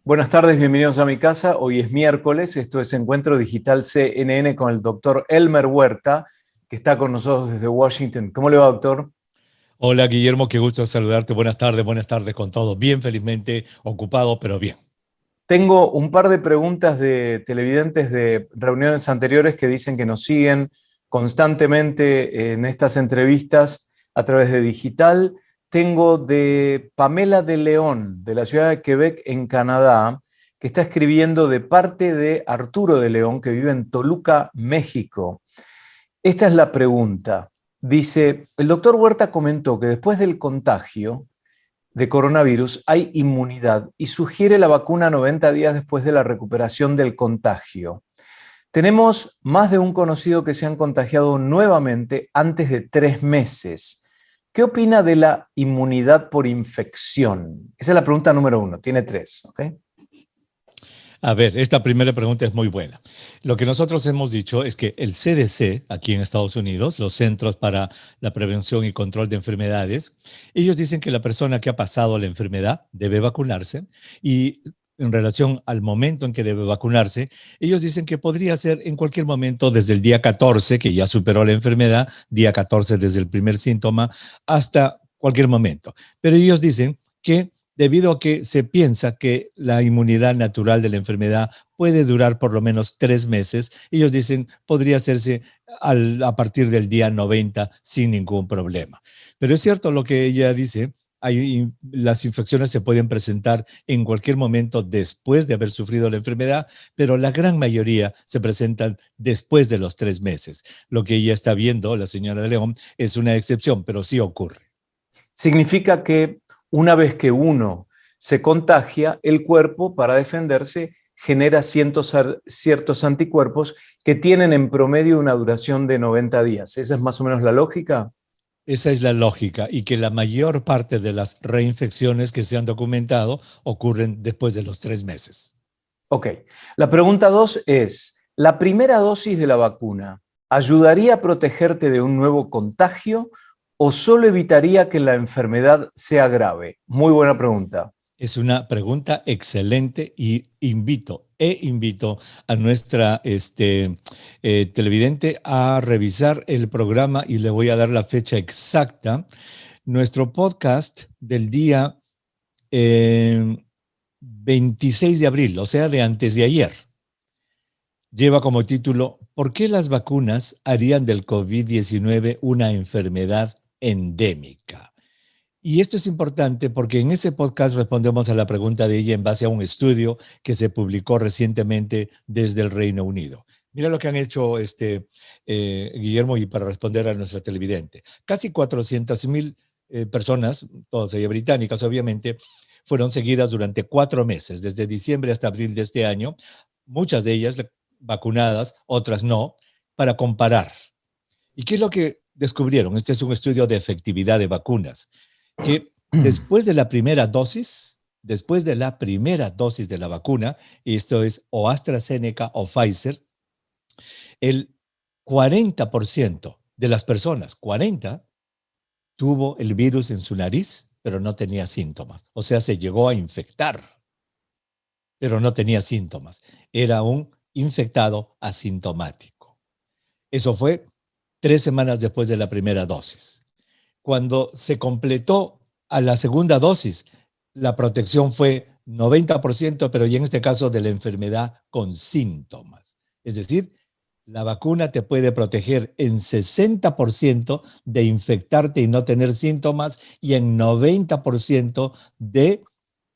Buenas tardes, bienvenidos a mi casa. Hoy es miércoles, esto es Encuentro Digital CNN con el doctor Elmer Huerta, que está con nosotros desde Washington. ¿Cómo le va, doctor? Hola Guillermo, qué gusto saludarte. Buenas tardes con todos. Bien, felizmente ocupado, pero bien. Tengo un par de preguntas de televidentes de reuniones anteriores que dicen que nos siguen constantemente en estas entrevistas a través de digital. Tengo de Pamela de León, de la ciudad de Quebec, en Canadá, que está escribiendo de parte de Arturo de León, que vive en Toluca, México. Esta es la pregunta. Dice, el doctor Huerta comentó que después del contagio de coronavirus hay inmunidad y sugiere la vacuna 90 días después de la recuperación del contagio. Tenemos más de un conocido que se han contagiado nuevamente antes de 3 meses. ¿Qué opina de la inmunidad por infección? Esa es la pregunta número 1, tiene 3, ¿ok? A ver, esta primera pregunta es muy buena. Lo que nosotros hemos dicho es que el CDC, aquí en Estados Unidos, los Centros para la Prevención y Control de Enfermedades, ellos dicen que la persona que ha pasado la enfermedad debe vacunarse y en relación al momento en que debe vacunarse, ellos dicen que podría ser en cualquier momento desde el día 14, que ya superó la enfermedad, día 14 desde el primer síntoma, hasta cualquier momento. Pero ellos dicen que debido a que se piensa que la inmunidad natural de la enfermedad puede durar por lo menos 3 meses. Ellos dicen podría hacerse a partir del día 90 sin ningún problema. Pero es cierto lo que ella dice, las infecciones se pueden presentar en cualquier momento después de haber sufrido la enfermedad, pero la gran mayoría se presentan después de los 3 meses. Lo que ella está viendo, la señora de León, es una excepción, pero sí ocurre. Significa que una vez que uno se contagia, el cuerpo, para defenderse, genera ciertos anticuerpos que tienen en promedio una duración de 90 días. ¿Esa es más o menos la lógica? Esa es la lógica y que la mayor parte de las reinfecciones que se han documentado ocurren después de los 3 meses. Ok. La pregunta 2 es, ¿la primera dosis de la vacuna ayudaría a protegerte de un nuevo contagio o solo evitaría que la enfermedad sea grave? Muy buena pregunta. Es una pregunta excelente y invito a nuestra televidente a revisar el programa y le voy a dar la fecha exacta. Nuestro podcast del día eh, 26 de abril, o sea, de antes de ayer, lleva como título ¿Por qué las vacunas harían del COVID-19 una enfermedad endémica? Y esto es importante porque en ese podcast respondemos a la pregunta de ella en base a un estudio que se publicó recientemente desde el Reino Unido. Mira lo que han hecho Guillermo, y para responder a nuestra televidente. Casi 400,000 personas, todas ellas británicas obviamente, fueron seguidas durante 4 meses, desde diciembre hasta abril de este año, muchas de ellas vacunadas, otras no, para comparar. ¿Y qué es lo que descubrieron? Este es un estudio de efectividad de vacunas que después de la primera dosis de la vacuna, y esto es o AstraZeneca o Pfizer, el 40% de las personas, 40, tuvo el virus en su nariz, pero no tenía síntomas. O sea, se llegó a infectar, pero no tenía síntomas. Era un infectado asintomático. Eso fue 3 semanas después de la primera dosis. Cuando se completó a la segunda dosis, la protección fue 90%, pero y en este caso de la enfermedad con síntomas. Es decir, la vacuna te puede proteger en 60% de infectarte y no tener síntomas y en 90% de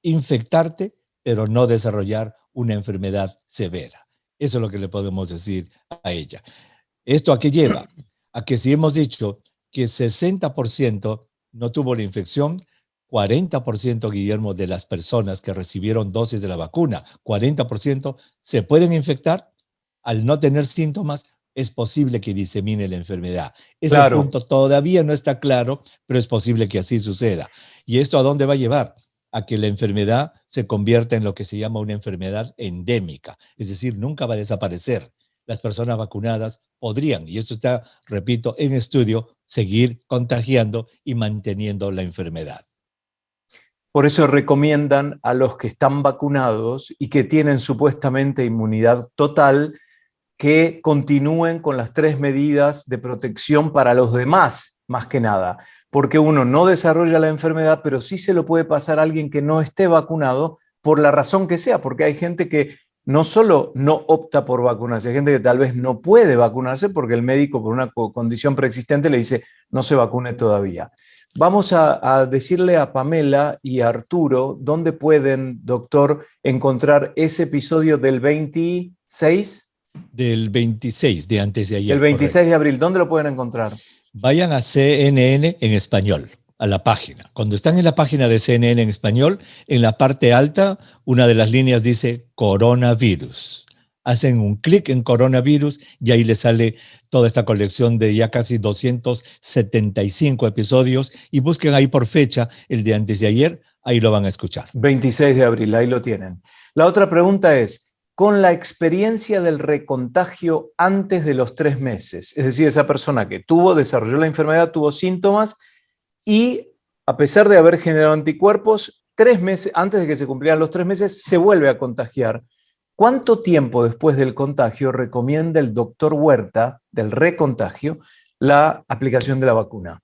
infectarte, pero no desarrollar una enfermedad severa. Eso es lo que le podemos decir a ella. ¿Esto a qué lleva? A que si hemos dicho que 60% no tuvo la infección, 40%, Guillermo, de las personas que recibieron dosis de la vacuna, 40% se pueden infectar. Al no tener síntomas, es posible que disemine la enfermedad. Ese Claro. punto todavía no está claro, pero es posible que así suceda. ¿Y esto a dónde va a llevar? A que la enfermedad se convierta en lo que se llama una enfermedad endémica, es decir, nunca va a desaparecer. Las personas vacunadas podrían, y esto está, repito, en estudio, seguir contagiando y manteniendo la enfermedad. Por eso recomiendan a los que están vacunados y que tienen supuestamente inmunidad total que continúen con las 3 medidas de protección para los demás, más que nada, porque uno no desarrolla la enfermedad, pero sí se lo puede pasar a alguien que no esté vacunado por la razón que sea, porque hay gente que no solo no opta por vacunarse, hay gente que tal vez no puede vacunarse porque el médico por una condición preexistente le dice no se vacune todavía. Vamos a decirle a Pamela y a Arturo dónde pueden, doctor, encontrar ese episodio del 26. Del 26, de antes de ayer. El 26 correcto. de abril, ¿dónde lo pueden encontrar? Vayan a CNN en español, a la página. Cuando están en la página de CNN en español, en la parte alta, una de las líneas dice coronavirus. Hacen un clic en coronavirus y ahí les sale toda esta colección de ya casi 275 episodios y busquen ahí por fecha el de antes de ayer, ahí lo van a escuchar. 26 de abril, ahí lo tienen. La otra pregunta es, con la experiencia del recontagio antes de los 3 meses, es decir, esa persona que desarrolló la enfermedad, tuvo síntomas y a pesar de haber generado anticuerpos, 3 meses, antes de que se cumplieran los 3 meses, se vuelve a contagiar. ¿Cuánto tiempo después del contagio recomienda el doctor Huerta, del recontagio, la aplicación de la vacuna?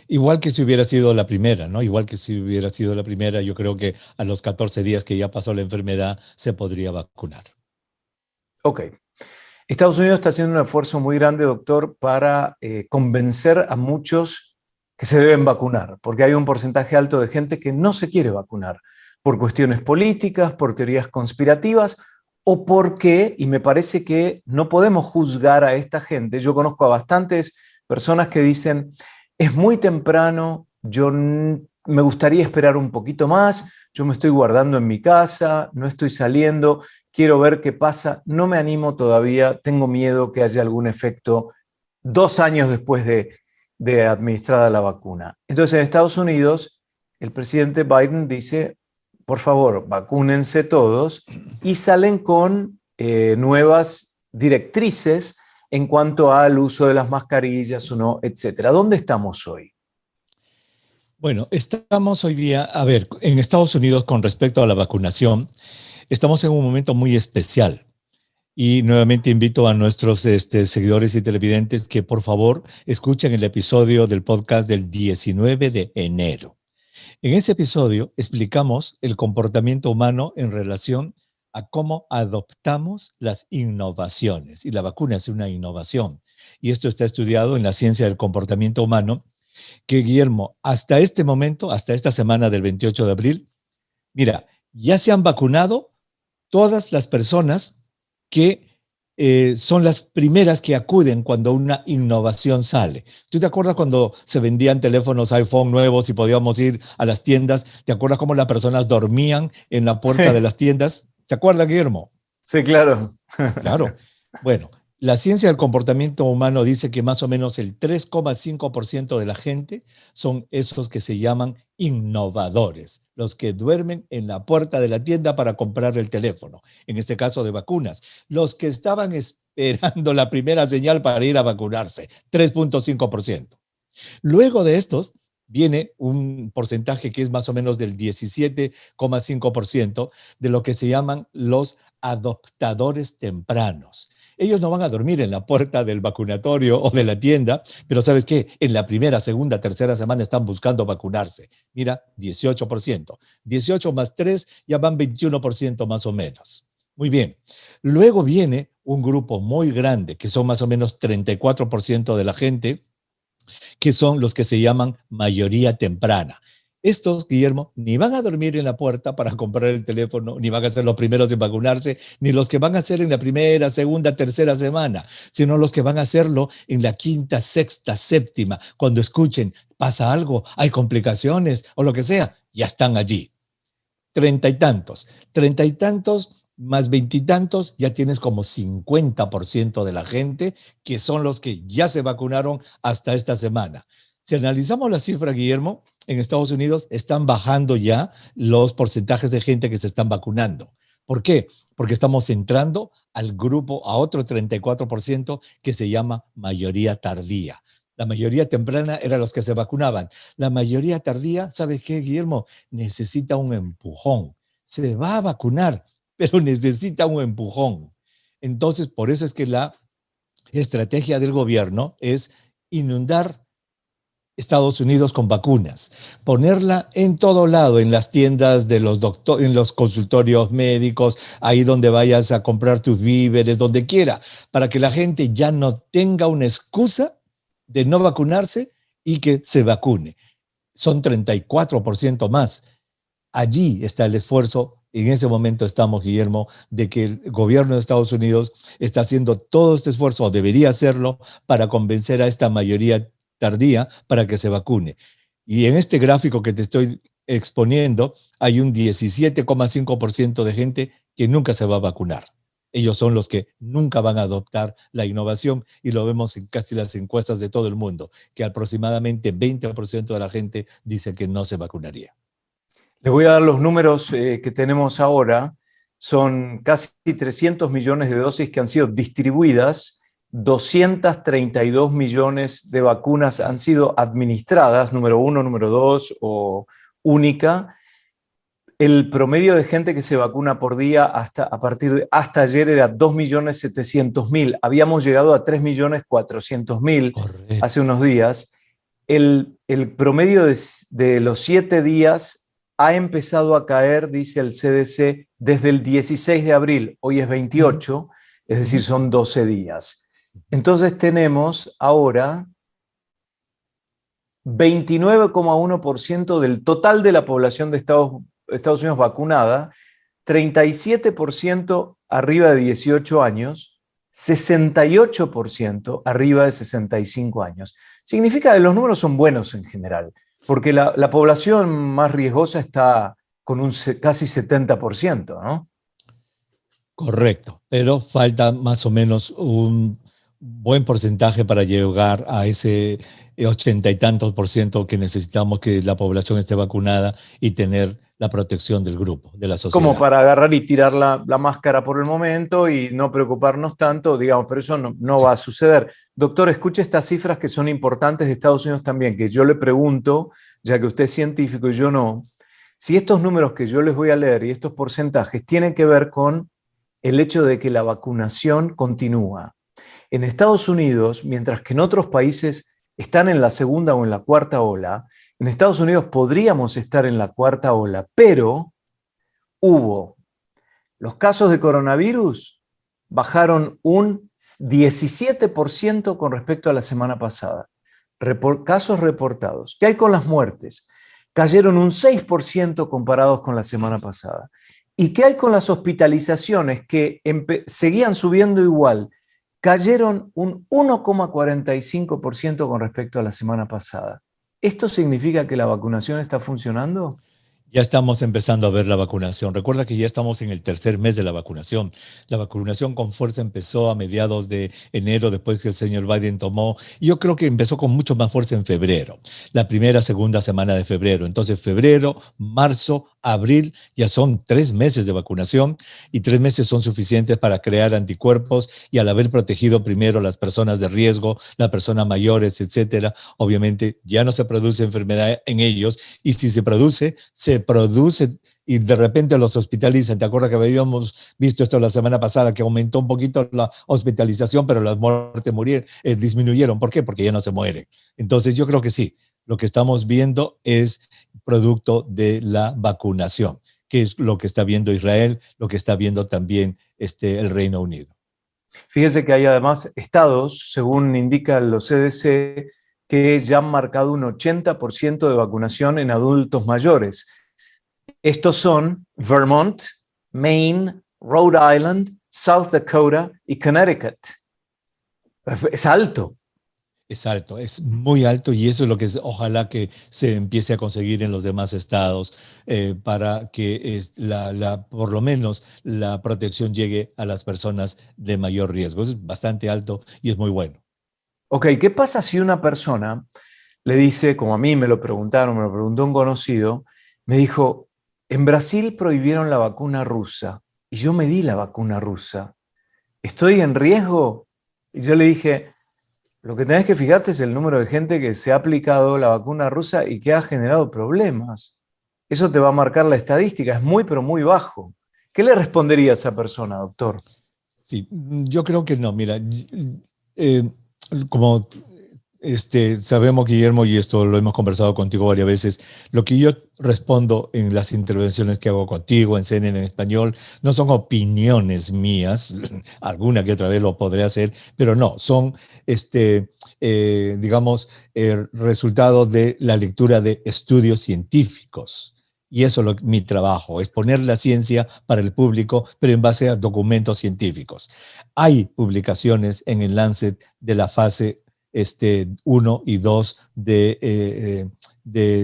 Igual que si hubiera sido la primera, ¿no? Igual que si hubiera sido la primera, yo creo que a los 14 días que ya pasó la enfermedad se podría vacunar. Ok. Estados Unidos está haciendo un esfuerzo muy grande, doctor, para convencer a muchos que se deben vacunar, porque hay un porcentaje alto de gente que no se quiere vacunar por cuestiones políticas, por teorías conspirativas o porque, y me parece que no podemos juzgar a esta gente, yo conozco a bastantes personas que dicen, es muy temprano, me gustaría esperar un poquito más, yo me estoy guardando en mi casa, no estoy saliendo, quiero ver qué pasa, no me animo todavía, tengo miedo que haya algún efecto 2 años después de administrada la vacuna. Entonces en Estados Unidos el presidente Biden dice, por favor, vacúnense todos y salen con nuevas directrices en cuanto al uso de las mascarillas o no, etcétera. ¿Dónde estamos hoy? Bueno, estamos hoy día, a ver, en Estados Unidos con respecto a la vacunación, estamos en un momento muy especial. Y nuevamente invito a nuestros seguidores y televidentes que por favor escuchen el episodio del podcast del 19 de enero. En ese episodio explicamos el comportamiento humano en relación a cómo adoptamos las innovaciones. Y la vacuna es una innovación. Y esto está estudiado en la ciencia del comportamiento humano, que Guillermo, hasta este momento, hasta esta semana del 28 de abril, mira, ya se han vacunado todas las personas que son las primeras que acuden cuando una innovación sale. ¿Tú te acuerdas cuando se vendían teléfonos iPhone nuevos y podíamos ir a las tiendas? ¿Te acuerdas cómo las personas dormían en la puerta de las tiendas? ¿Se acuerdan, Guillermo? Sí, claro. Claro. Bueno, la ciencia del comportamiento humano dice que más o menos el 3,5% de la gente son esos que se llaman innovadores, los que duermen en la puerta de la tienda para comprar el teléfono, en este caso de vacunas, los que estaban esperando la primera señal para ir a vacunarse, 3,5%. Luego de estos viene un porcentaje que es más o menos del 17,5% de lo que se llaman los adoptadores tempranos. Ellos no van a dormir en la puerta del vacunatorio o de la tienda, pero ¿sabes qué? En la primera, segunda, tercera semana están buscando vacunarse. Mira, 18%. 18 más 3 ya van 21% más o menos. Muy bien. Luego viene un grupo muy grande, que son más o menos 34% de la gente, que son los que se llaman mayoría temprana. Estos, Guillermo, ni van a dormir en la puerta para comprar el teléfono, ni van a ser los primeros en vacunarse, ni los que van a hacer en la primera, segunda, tercera semana, sino los que van a hacerlo en la quinta, sexta, séptima, cuando escuchen, pasa algo, hay complicaciones o lo que sea, ya están allí. 30 y tantos más 20 y tantos, ya tienes como 50% de la gente que son los que ya se vacunaron hasta esta semana. Si analizamos la cifra, Guillermo, en Estados Unidos están bajando ya los porcentajes de gente que se están vacunando. ¿Por qué? Porque estamos entrando al grupo, a otro 34% que se llama mayoría tardía. La mayoría temprana eran los que se vacunaban. La mayoría tardía, ¿sabes qué, Guillermo? Necesita un empujón. Se va a vacunar, pero necesita un empujón. Entonces, por eso es que la estrategia del gobierno es inundar Estados Unidos con vacunas, ponerla en todo lado, en las tiendas de los doctores, en los consultorios médicos, ahí donde vayas a comprar tus víveres, donde quiera, para que la gente ya no tenga una excusa de no vacunarse y que se vacune. Son 34% más. Allí está el esfuerzo. En ese momento estamos, Guillermo, de que el gobierno de Estados Unidos está haciendo todo este esfuerzo, o debería hacerlo, para convencer a esta mayoría tardía para que se vacune. Y en este gráfico que te estoy exponiendo, hay un 17,5% de gente que nunca se va a vacunar. Ellos son los que nunca van a adoptar la innovación, y lo vemos en casi las encuestas de todo el mundo, que aproximadamente 20% de la gente dice que no se vacunaría. Les voy a dar los números que tenemos ahora. Son casi 300 millones de dosis que han sido distribuidas, 232 millones de vacunas han sido administradas, número 1, número 2 o única. El promedio de gente que se vacuna por día hasta ayer era 2.700.000. Habíamos llegado a 3.400.000 hace unos días. El promedio de los 7 días ha empezado a caer, dice el CDC, desde el 16 de abril. Hoy es 28, es decir, son 12 días. Entonces tenemos ahora 29,1% del total de la población de Estados Unidos vacunada, 37% arriba de 18 años, 68% arriba de 65 años. Significa que los números son buenos en general, porque la población más riesgosa está con un casi 70%, ¿no? Correcto, pero falta más o menos un buen porcentaje para llegar a ese 80 y tantos por ciento que necesitamos, que la población esté vacunada y tener la protección del grupo, de la sociedad. Como para agarrar y tirar la máscara por el momento y no preocuparnos tanto, digamos, pero eso no va a suceder. Doctor, escuche estas cifras que son importantes de Estados Unidos también, que yo le pregunto, ya que usted es científico y yo no, si estos números que yo les voy a leer y estos porcentajes tienen que ver con el hecho de que la vacunación continúa. En Estados Unidos, mientras que en otros países están en la segunda o en la cuarta ola, en Estados Unidos podríamos estar en la cuarta ola, pero los casos de coronavirus bajaron un 17% con respecto a la semana pasada. Casos reportados. ¿Qué hay con las muertes? Cayeron un 6% comparados con la semana pasada. ¿Y qué hay con las hospitalizaciones que seguían subiendo igual? Cayeron un 1,45% con respecto a la semana pasada. ¿Esto significa que la vacunación está funcionando? Ya estamos empezando a ver la vacunación. Recuerda que ya estamos en el tercer mes de la vacunación. La vacunación con fuerza empezó a mediados de enero, después que el señor Biden tomó. Y yo creo que empezó con mucho más fuerza en febrero, la primera, segunda semana de febrero. Entonces, febrero, marzo, abril, ya son 3 meses de vacunación, y 3 meses son suficientes para crear anticuerpos, y al haber protegido primero a las personas de riesgo, las personas mayores, etcétera, obviamente ya no se produce enfermedad en ellos, y si se produce y de repente los hospitalizan. ¿Te acuerdas que habíamos visto esto la semana pasada, que aumentó un poquito la hospitalización, pero las muertes disminuyeron? ¿Por qué? Porque ya no se mueren. Entonces yo creo que sí, lo que estamos viendo es producto de la vacunación, que es lo que está viendo Israel, lo que está viendo también el Reino Unido. Fíjese que hay además estados, según indican los CDC, que ya han marcado un 80% de vacunación en adultos mayores. Estos son Vermont, Maine, Rhode Island, South Dakota y Connecticut. Es alto. Es alto, es muy alto, y eso es lo que ojalá que se empiece a conseguir en los demás estados, para que por lo menos la protección llegue a las personas de mayor riesgo. Es bastante alto y es muy bueno. Ok, ¿qué pasa si una persona le dice, como a mí me lo preguntaron, me lo preguntó un conocido, me dijo, en Brasil prohibieron la vacuna rusa y yo me di la vacuna rusa, ¿estoy en riesgo? Y yo le dije, Lo que tenés que fijarte es el número de gente que se ha aplicado la vacuna rusa y que ha generado problemas. Eso te va a marcar la estadística, es muy, pero muy bajo. ¿Qué le respondería a esa persona, doctor? Sí, yo creo que no. Mira, eh, como sabemos, Guillermo, y esto lo hemos conversado contigo varias veces, lo que yo respondo en las intervenciones que hago contigo en CNN en español no son opiniones mías, alguna que otra vez lo podré hacer, pero no, son, digamos, resultado de la lectura de estudios científicos. Y eso es mi trabajo, es poner la ciencia para el público, pero en base a documentos científicos. Hay publicaciones en el Lancet de la fase 1 y 2 de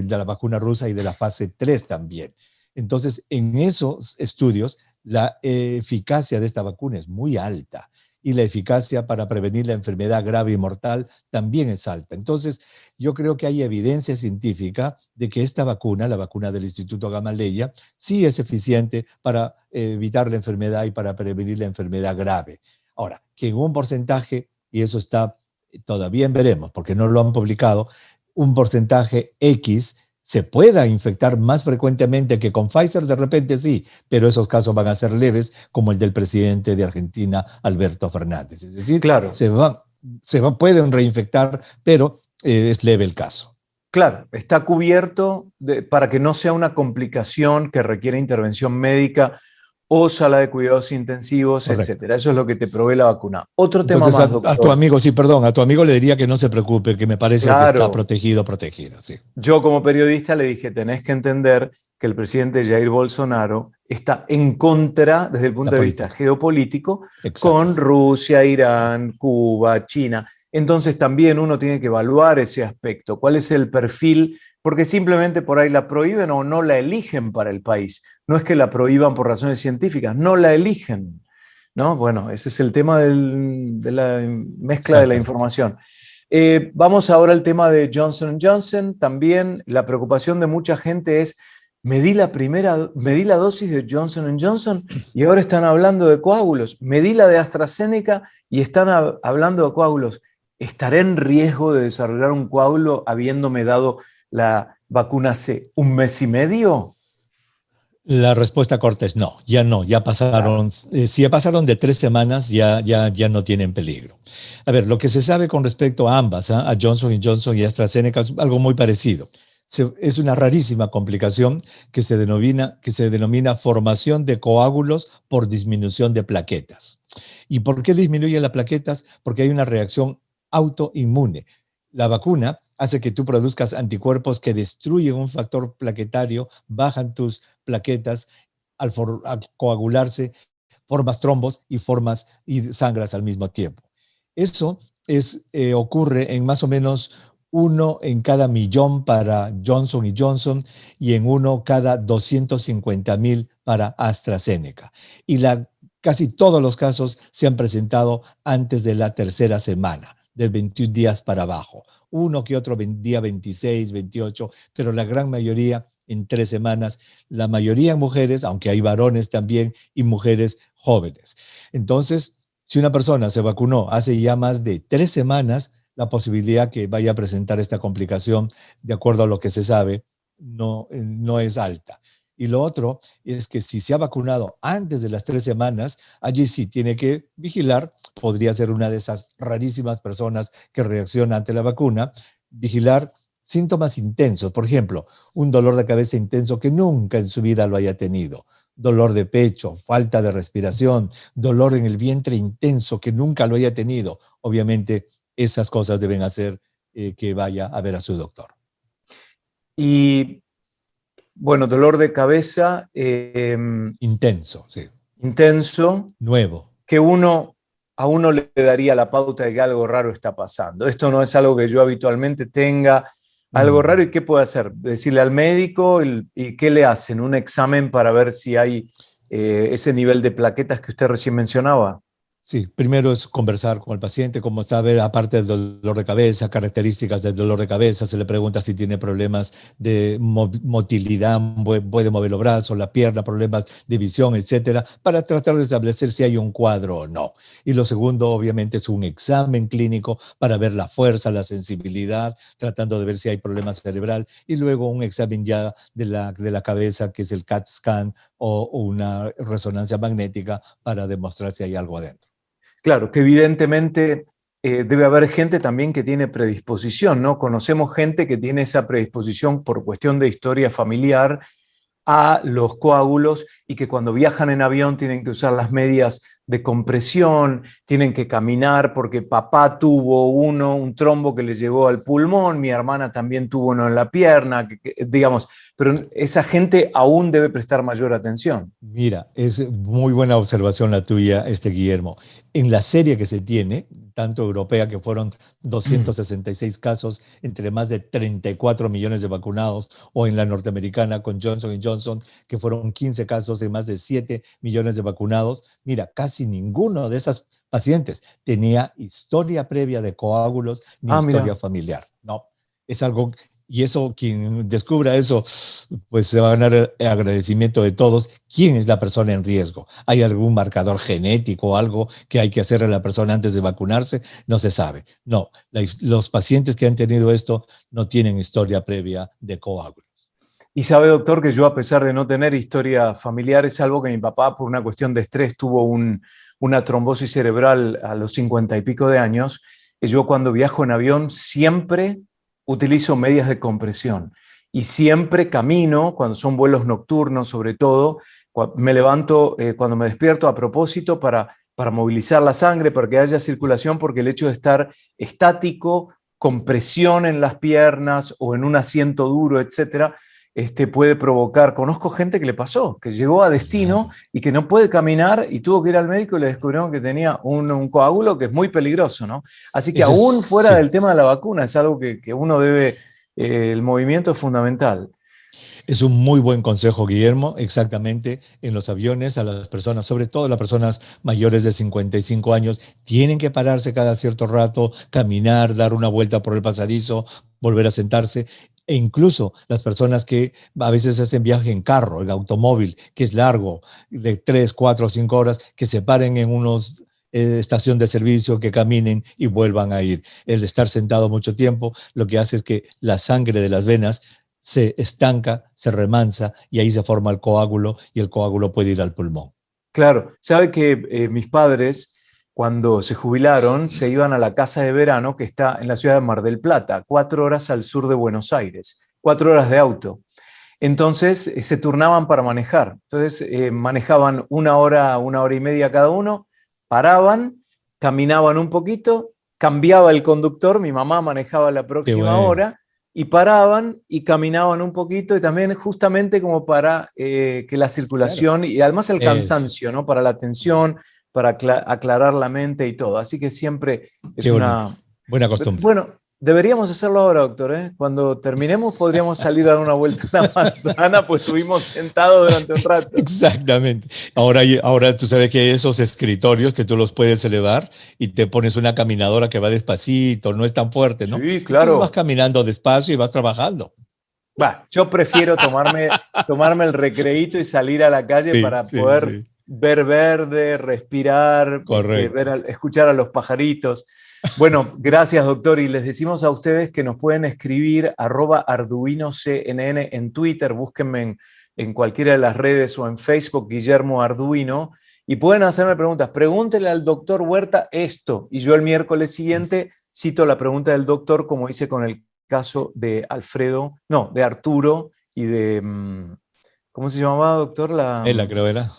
la vacuna rusa y de la fase 3 también. Entonces, en esos estudios, la eficacia de esta vacuna es muy alta y la eficacia para prevenir la enfermedad grave y mortal también es alta. Entonces, yo creo que hay evidencia científica de que esta vacuna, la vacuna del Instituto Gamaleya, sí es eficiente para evitar la enfermedad y para prevenir la enfermedad grave. Ahora, que en un porcentaje, y eso está todavía veremos, porque no lo han publicado, un porcentaje X se pueda infectar más frecuentemente que con Pfizer, de repente sí, pero esos casos van a ser leves, como el del presidente de Argentina, Alberto Fernández. Es decir, Claro, pueden reinfectar, pero es leve el caso. claro, está cubierto para que no sea una complicación que requiere intervención médica o sala de cuidados intensivos, Correcto. etcétera. Eso es lo que te provee la vacuna. Otro tema Entonces, más, a tu doctor. amigo, sí, perdón, a tu amigo le diría que no se preocupe, que me parece que está Claro, protegido, protegida, sí. yo como periodista le dije, tenés que entender que el presidente Jair Bolsonaro está en contra, desde el La punto de vista política. geopolítico, Exacto. con Rusia, Irán, Cuba, China. Entonces también uno tiene que evaluar ese aspecto, cuál es el perfil, porque simplemente por ahí la prohíben o no la eligen para el país. No es que la prohíban por razones científicas, no la eligen. ¿No? Bueno, ese es el tema de la mezcla de la Exactamente. información. Vamos ahora al tema de Johnson Johnson. También la preocupación de mucha gente es, me di la dosis de Johnson Johnson y ahora están hablando de coágulos. Me di la de AstraZeneca y están hablando de coágulos. ¿Estaré en riesgo de desarrollar un coágulo habiéndome dado la vacuna hace un mes y medio? La respuesta corta es no, ya Claro. pasaron, si ya pasaron de 3 semanas, ya no tienen peligro. A ver, lo que se sabe con respecto a ambas, a Johnson Johnson y AstraZeneca, es algo muy parecido. Es una rarísima complicación que se denomina formación de coágulos por disminución de plaquetas. ¿Y por qué disminuye las plaquetas? Porque hay una reacción autoinmune. La vacuna hace que tú produzcas anticuerpos que destruyen un factor plaquetario, bajan tus plaquetas al coagularse, formas trombos y sangras al mismo tiempo. Eso ocurre en más o menos 1 en cada 1.000.000 para Johnson Johnson y en 1 cada 250.000 para AstraZeneca. Y casi todos los casos se han presentado antes de la tercera semana, de 21 días para abajo. Uno que otro día 26, 28, pero la gran mayoría en 3 semanas, la mayoría en mujeres, aunque hay varones también, y mujeres jóvenes. Entonces, si una persona se vacunó hace ya más de 3 semanas, la posibilidad que vaya a presentar esta complicación, de acuerdo a lo que se sabe, no es alta. Y lo otro es que si se ha vacunado antes de las 3 semanas, allí sí tiene que vigilar, podría ser una de esas rarísimas personas que reacciona ante la vacuna, vigilar síntomas intensos, por ejemplo, un dolor de cabeza intenso que nunca en su vida lo haya tenido, dolor de pecho, falta de respiración, dolor en el vientre intenso que nunca lo haya tenido. Obviamente, esas cosas deben hacer que vaya a ver a su doctor. Y bueno, dolor de cabeza Intenso, sí. intenso, Nuevo. que a uno le daría la pauta de que algo raro está pasando. Esto no es algo que yo habitualmente tenga, algo raro, Mm. ¿y qué puedo hacer? Decirle al médico y qué le hacen, un examen para ver si hay ese nivel de plaquetas que usted recién mencionaba. Sí, primero es conversar con el paciente, cómo está, ver, aparte del dolor de cabeza, características del dolor de cabeza, se le pregunta si tiene problemas de motilidad, puede mover los brazos, la pierna, problemas de visión, etcétera, para tratar de establecer si hay un cuadro o no. Y lo segundo, obviamente, es un examen clínico para ver la fuerza, la sensibilidad, tratando de ver si hay problema cerebral, y luego un examen ya de la cabeza, que es el CAT scan o una resonancia magnética para demostrar si hay algo adentro. Claro, que evidentemente debe haber gente también que tiene predisposición, ¿no? Conocemos gente que tiene esa predisposición por cuestión de historia familiar a los coágulos y que cuando viajan en avión tienen que usar las medias de compresión, tienen que caminar porque papá tuvo un trombo que le llegó al pulmón, mi hermana también tuvo uno en la pierna, digamos, pero esa gente aún debe prestar mayor atención. Mira, es muy buena observación la tuya, Guillermo. En la serie que se tiene, tanto europea, que fueron 266 casos entre más de 34 millones de vacunados, o en la norteamericana con Johnson Johnson, que fueron 15 casos en más de 7 millones de vacunados, mira, casi ninguno de esos pacientes tenía historia previa de coágulos ni Ah, mira. historia familiar. No, es algo. Y eso, quien descubra eso, pues se va a ganar el agradecimiento de todos. ¿Quién es la persona en riesgo? ¿Hay algún marcador genético o algo que hay que hacerle a la persona antes de vacunarse? No se sabe. No, los pacientes que han tenido esto no tienen historia previa de coágulos. Y sabe, doctor, que yo, a pesar de no tener historia familiar, es algo que mi papá, por una cuestión de estrés, tuvo una trombosis cerebral a los 50 y pico de años. Y yo, cuando viajo en avión, siempre utilizo medias de compresión y siempre camino, cuando son vuelos nocturnos sobre todo, me levanto cuando me despierto a propósito para movilizar la sangre, para que haya circulación, porque el hecho de estar estático, con presión en las piernas o en un asiento duro, etcétera, puede provocar. Conozco gente que le pasó, que llegó a destino Claro. y que no puede caminar y tuvo que ir al médico y le descubrieron que tenía un coágulo que es muy peligroso, ¿no? Así que Ese aún es, fuera sí. del tema de la vacuna, es algo que uno debe, el movimiento es fundamental. Es un muy buen consejo, Guillermo. Exactamente, en los aviones a las personas, sobre todo las personas mayores de 55 años, tienen que pararse cada cierto rato, caminar, dar una vuelta por el pasadizo, volver a sentarse. E incluso las personas que a veces hacen viaje en carro, en automóvil, que es largo, de 3, 4 o 5 horas, que se paren en unos estación de servicio, que caminen y vuelvan a ir. El estar sentado mucho tiempo lo que hace es que la sangre de las venas se estanca, se remansa y ahí se forma el coágulo y el coágulo puede ir al pulmón. Claro, sabe que mis padres, cuando se jubilaron, se iban a la casa de verano que está en la ciudad de Mar del Plata, 4 horas al sur de Buenos Aires, 4 horas de auto. Entonces se turnaban para manejar. Entonces manejaban una hora y media cada uno, paraban, caminaban un poquito, cambiaba el conductor, mi mamá manejaba la Qué próxima bueno. hora, y paraban y caminaban un poquito, y también justamente como para que la Claro. circulación y además el Eso. cansancio, ¿no? Para la atención, para aclarar la mente y todo. Así que siempre es Qué bonito. una... Buena costumbre. Bueno, deberíamos hacerlo ahora, doctor, ¿eh? Cuando terminemos podríamos salir a dar una vuelta a la manzana, pues estuvimos sentados durante un rato. Exactamente. Ahora tú sabes que hay esos escritorios que tú los puedes elevar y te pones una caminadora que va despacito, no es tan fuerte, ¿no? Sí, Y tú vas claro. caminando despacio y vas trabajando. Bah, yo prefiero tomarme el recreíto y salir a la calle Sí, para sí, poder sí. ver verde, respirar, Correcto. escuchar a los pajaritos. Bueno, gracias, doctor. Y les decimos a ustedes que nos pueden escribir @arduinocnn en Twitter, búsquenme en cualquiera de las redes o en Facebook, Guillermo Arduino, y pueden hacerme preguntas. Pregúntele al doctor Huerta esto, y yo el miércoles siguiente cito la pregunta del doctor, como hice con el caso de Alfredo, no, de Arturo y de, ¿cómo se llamaba, doctor? Pamela, creo era.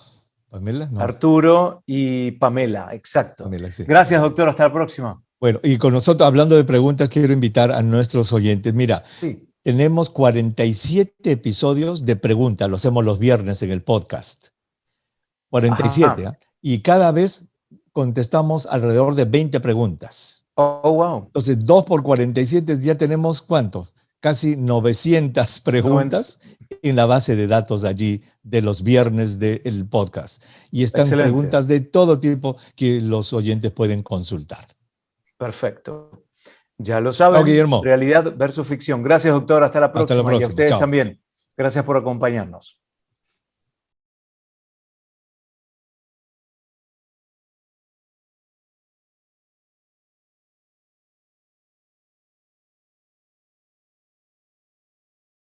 Pamela, no. Arturo y Pamela, exacto. Pamela, sí. Gracias, doctor. Hasta la próxima. Bueno, y con nosotros, hablando de preguntas, quiero invitar a nuestros oyentes. Mira, Sí. tenemos 47 episodios de preguntas, lo hacemos los viernes en el podcast. 47, Ajá. ¿ah? Y cada vez contestamos alrededor de 20 preguntas. Oh, wow. Entonces, 2 por 47 ya tenemos ¿cuántos? casi 900 preguntas en la base de datos allí de los viernes del podcast. Y están Excelente. Preguntas de todo tipo que los oyentes pueden consultar. Perfecto. Ya lo saben, Guillermo. Realidad versus ficción. Gracias, doctor. Hasta la próxima. Hasta la próxima. Y a ustedes Chao. también. Gracias por acompañarnos.